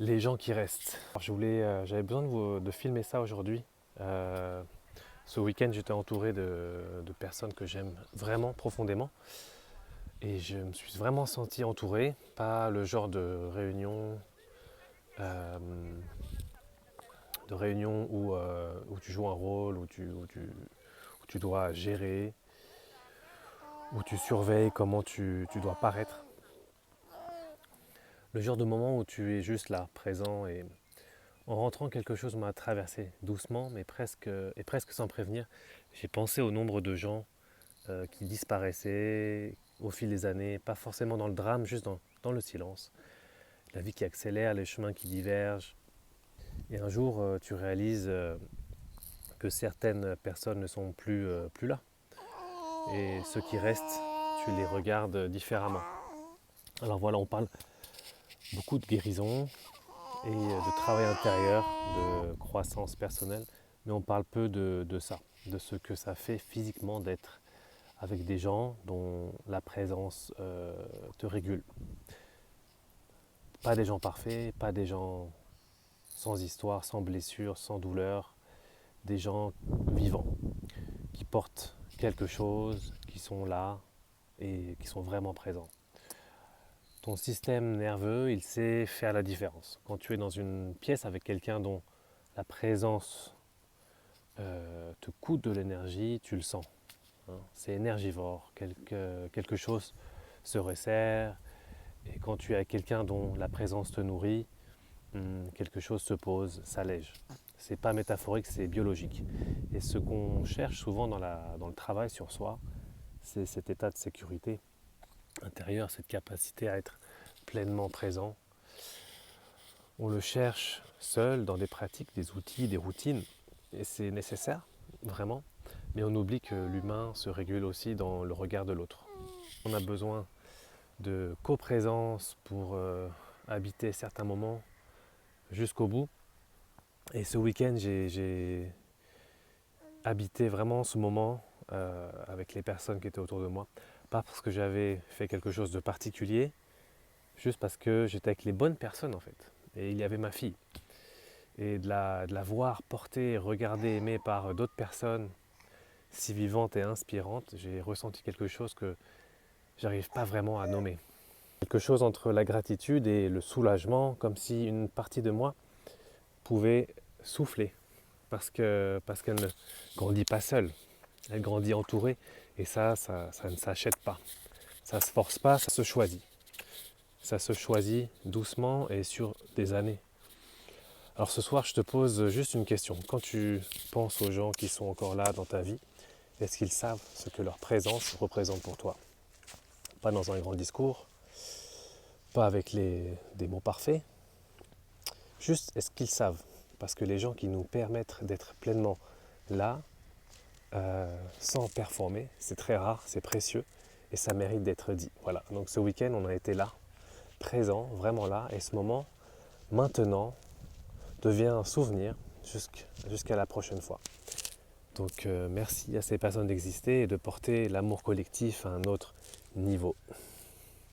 les gens qui restent. Alors, j'avais besoin de filmer ça aujourd'hui. Ce week-end, j'étais entouré de personnes que j'aime vraiment profondément. Et je me suis vraiment senti entouré, pas le genre euh, de réunion où tu joues un rôle, où tu dois gérer, où tu surveilles comment tu dois paraître. Le genre de moment où tu es juste là, présent, et en rentrant, quelque chose m'a traversé doucement, mais presque sans prévenir. J'ai pensé au nombre de gens qui disparaissaient au fil des années, pas forcément dans le drame, juste dans le silence. La vie qui accélère, les chemins qui divergent. Et un jour, tu réalises que certaines personnes ne sont plus là. Et ceux qui restent, tu les regardes différemment. Alors voilà, on parle beaucoup de guérison et de travail intérieur, de croissance personnelle, mais on parle peu de ça, de ce que ça fait physiquement d'être avec des gens dont la présence te régule. Pas des gens parfaits, pas des gens sans histoire, sans blessure, sans douleur, des gens vivants, qui portent quelque chose, qui sont là et qui sont vraiment présents. Ton système nerveux, il sait faire la différence. Quand tu es dans une pièce avec quelqu'un dont la présence te coûte de l'énergie, tu le sens. Hein. C'est énergivore, quelque chose se resserre, et quand tu es avec quelqu'un dont la présence te nourrit, quelque chose se pose, s'allège. C'est pas métaphorique, c'est biologique. Et ce qu'on cherche souvent dans le travail sur soi, c'est cet état de sécurité intérieure, cette capacité à être pleinement présent. On le cherche seul dans des pratiques, des outils, des routines, et c'est nécessaire, vraiment. Mais on oublie que l'humain se régule aussi dans le regard de l'autre. On a besoin de coprésence pour habiter certains moments jusqu'au bout. Et ce week-end, j'ai habité vraiment ce moment avec les personnes qui étaient autour de moi. Pas parce que j'avais fait quelque chose de particulier, juste parce que j'étais avec les bonnes personnes en fait. Et il y avait ma fille. Et de la voir portée, regardée, aimée par d'autres personnes si vivantes et inspirantes, j'ai ressenti quelque chose que j'arrive pas vraiment à nommer. Quelque chose entre la gratitude et le soulagement, comme si une partie de moi pouvait souffler, parce qu'elle ne grandit pas seule, elle grandit entourée, et ça ne s'achète pas, ça ne se force pas, ça se choisit. Ça se choisit doucement et sur des années. Alors ce soir, je te pose juste une question. Quand tu penses aux gens qui sont encore là dans ta vie, est-ce qu'ils savent ce que leur présence représente pour toi? Pas dans un grand discours, pas avec des mots parfaits, juste est-ce qu'ils savent? Parce que les gens qui nous permettent d'être pleinement là, sans performer, c'est très rare, c'est précieux et ça mérite d'être dit. Voilà, donc ce week-end, on a été là, présent, vraiment là, et ce moment, maintenant, devient un souvenir jusqu'à la prochaine fois. Donc merci à ces personnes d'exister et de porter l'amour collectif à un autre niveau.